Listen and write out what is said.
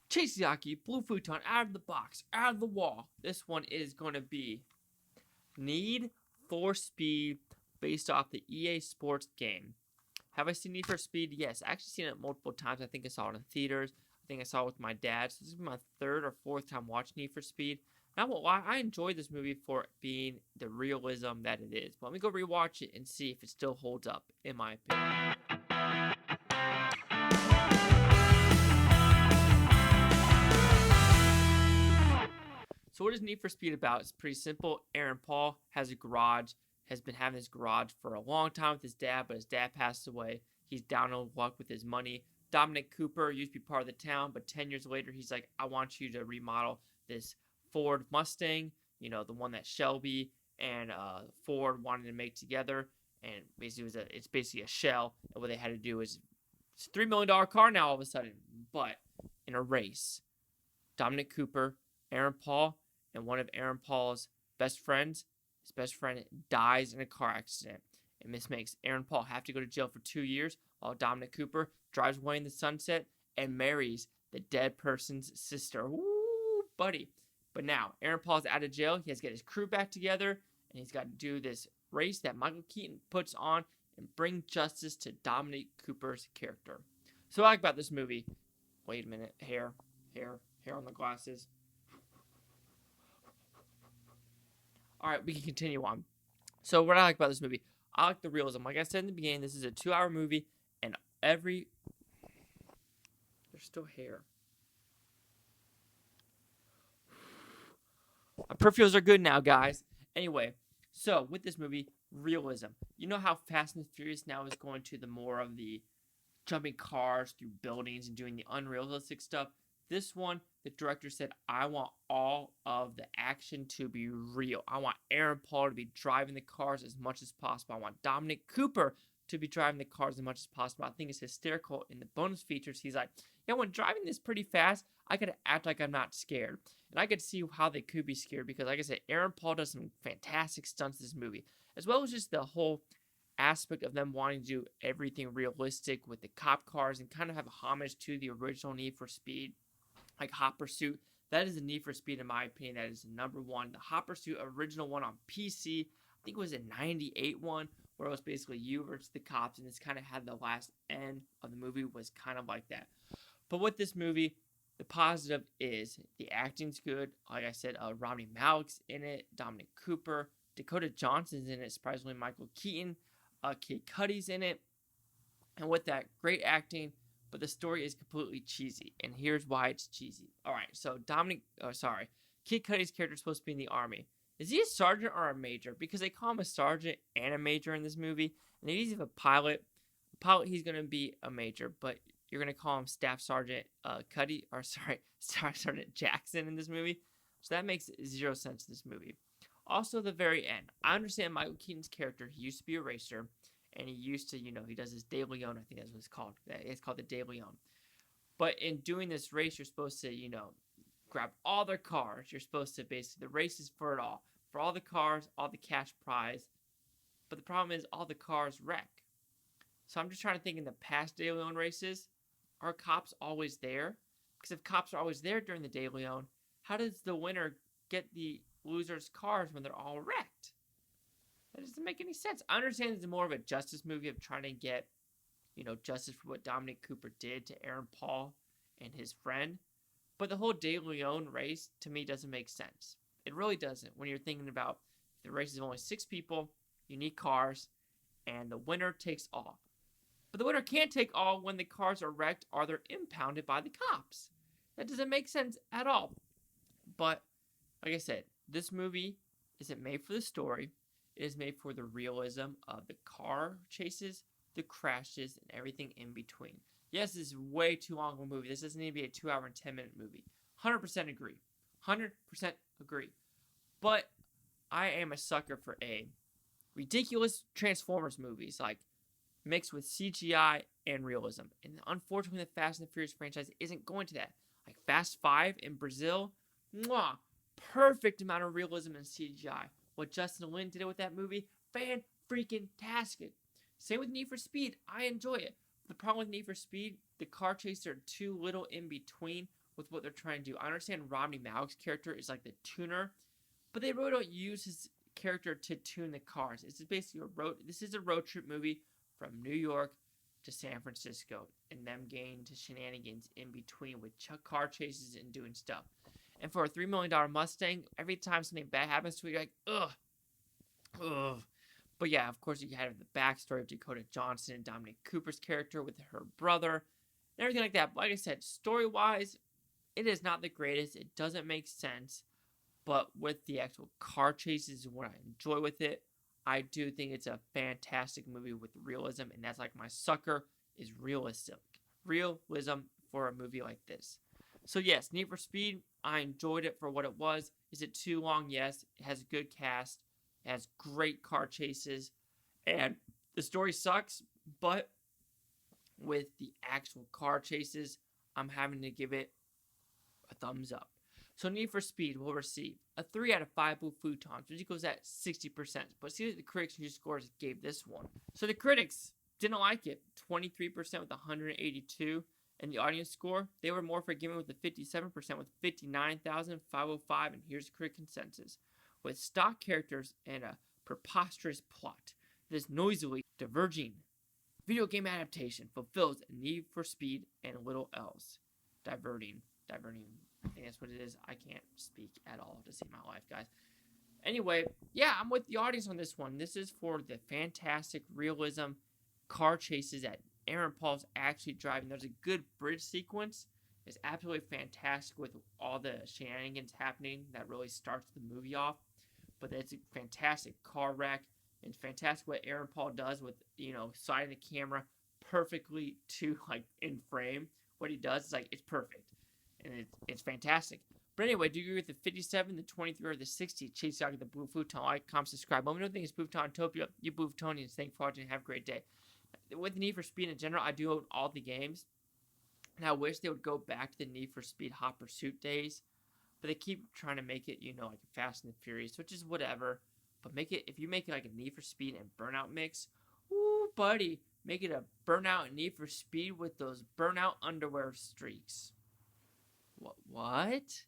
Chase Blue Futon, out of the box, out of the wall. This one is going to be Need for Speed based off the EA Sports game. Have I seen Need for Speed? Yes, I actually seen it multiple times. I think I saw it in theaters. I think I saw it with my dad. So this is my third or fourth time watching Need for Speed. And I won't lie, I enjoyed this movie for being the realism that it is. But let me go rewatch it and see if it still holds up, in my opinion. So what is Need for Speed about? It's pretty simple. Aaron Paul has a garage, has been having his garage for a long time with his dad, but his dad passed away. He's down on luck with his money. Dominic Cooper used to be part of the town, but 10 years later, he's like, I want you to remodel this Ford Mustang, the one that Shelby and Ford wanted to make together. And basically, it's basically a shell. And what they had to do is, it's a $3 million car now all of a sudden. But in a race, Dominic Cooper, Aaron Paul, and one of Aaron Paul's best friends, his best friend dies in a car accident. And this makes Aaron Paul have to go to jail for 2 years while Dominic Cooper drives away in the sunset and marries the dead person's sister. Woo, buddy. But now, Aaron Paul's out of jail. He has to get his crew back together, and he's got to do this race that Michael Keaton puts on and bring justice to Dominic Cooper's character. So what I like about this movie, wait a minute, hair on the glasses. All right, we can continue on. So what I like about this movie, I like the realism. Like I said in the beginning, this is a 2-hour movie, and there's still hair. My perfumes are good now, guys. Anyway, so with this movie, realism. You know how Fast and Furious now is going to the more of the jumping cars through buildings and doing the unrealistic stuff. This one, the director said, I want all of the action to be real. I want Aaron Paul to be driving the cars as much as possible. I want Dominic Cooper to be driving the cars as much as possible. I think it's hysterical. In the bonus features, he's like, when driving this pretty fast, I could act like I'm not scared. And I could see how they could be scared because, like I said, Aaron Paul does some fantastic stunts in this movie, as well as just the whole aspect of them wanting to do everything realistic with the cop cars and kind of have a homage to the original Need for Speed. Like Hot Pursuit, that is a Need for Speed in my opinion. That is number one. The Hot Pursuit original one on PC, I think it was a 98 one, where it was basically you versus the cops, and this kind of had the last end of the movie was kind of like that. But with this movie, the positive is the acting's good. Like I said, Rami Malek's in it, Dominic Cooper, Dakota Johnson's in it, surprisingly Michael Keaton, Kid Cudi's in it, and with that, great acting. But the story is completely cheesy, and here's why it's cheesy. All right, so Kid Cudi's character is supposed to be in the army. Is he a sergeant or a major? Because they call him a sergeant and a major in this movie, and he's a pilot. He's gonna be a major, but you're gonna call him Staff Sergeant Sergeant Jackson in this movie. So that makes zero sense in this movie. Also, the very end, I understand Michael Keaton's character. He used to be a racer. And he used to, he does his De Leon, I think that's what it's called. It's called the De Leon. But in doing this race, you're supposed to, grab all their cars. You're supposed to basically, the race is for it all. For all the cars, all the cash prize. But the problem is all the cars wreck. So I'm just trying to think in the past De Leon races, are cops always there? Because if cops are always there during the De Leon, how does the winner get the loser's cars when they're all wrecked? That doesn't make any sense. I understand it's more of a justice movie of trying to get, justice for what Dominic Cooper did to Aaron Paul and his friend. But the whole De Leon race, to me, doesn't make sense. It really doesn't. When you're thinking about the race is only 6 people, you need cars, and the winner takes all. But the winner can't take all when the cars are wrecked or they're impounded by the cops. That doesn't make sense at all. But, like I said, this movie isn't made for the story. It is made for the realism of the car chases, the crashes, and everything in between. Yes, this is way too long of a movie. This doesn't need to be a 2-hour and 10-minute movie. 100% agree. 100% agree. But I am a sucker for a ridiculous Transformers movies, like mixed with CGI and realism. And unfortunately, the Fast and the Furious franchise isn't going to that. Like Fast 5 in Brazil, perfect amount of realism and CGI. What Justin Lin did with that movie, fan-freaking-tastic. Same with Need for Speed. I enjoy it. The problem with Need for Speed, the car chases are too little in between with what they're trying to do. I understand Rami Malek's character is like the tuner, but they really don't use his character to tune the cars. It's basically this is a road trip movie from New York to San Francisco, and them getting to shenanigans in between with car chases and doing stuff. And for a $3 million Mustang, every time something bad happens to it, you're like, ugh, ugh. But yeah, of course, you had the backstory of Dakota Johnson and Dominic Cooper's character with her brother and everything like that. But like I said, story-wise, it is not the greatest. It doesn't make sense. But with the actual car chases and what I enjoy with it, I do think it's a fantastic movie with realism. And that's like my sucker is realism for a movie like this. So yes, Need for Speed, I enjoyed it for what it was. Is it too long? Yes. It has a good cast. It has great car chases. And the story sucks, but with the actual car chases, I'm having to give it a thumbs up. So Need for Speed will receive a 3 out of 5 Blue Futons, which equals at 60%. But see what the critics and scores gave this one. So the critics didn't like it. 23% with 182. And the audience score, they were more forgiving with the 57% with 59,505. And here's the critic consensus. With stock characters and a preposterous plot, this noisily diverging video game adaptation fulfills a Need for Speed and little else. Diverting. I think that's what it is. I can't speak at all to save my life, guys. Anyway, yeah, I'm with the audience on this one. This is for the fantastic realism car chases that Aaron Paul's actually driving. There's a good bridge sequence. It's absolutely fantastic with all the shenanigans happening that really starts the movie off. But it's a fantastic car wreck. It's fantastic what Aaron Paul does with, sliding the camera perfectly to, in frame. What he does is, it's perfect. And it's fantastic. But anyway, do you agree with the 57, the 23, or the 60? Chase out the Blue Futon. Like, comment, subscribe. Let me know what you think is Bluetonian. You Blue Futonians. Thanks for watching. Have a great day. With the Need for Speed in general, I do own all the games. And I wish they would go back to the Need for Speed Hot Pursuit days. But they keep trying to make it, like Fast and the Furious, which is whatever. But if you make it like a Need for Speed and Burnout mix, ooh, buddy, make it a Burnout and Need for Speed with those Burnout underwear streaks. What?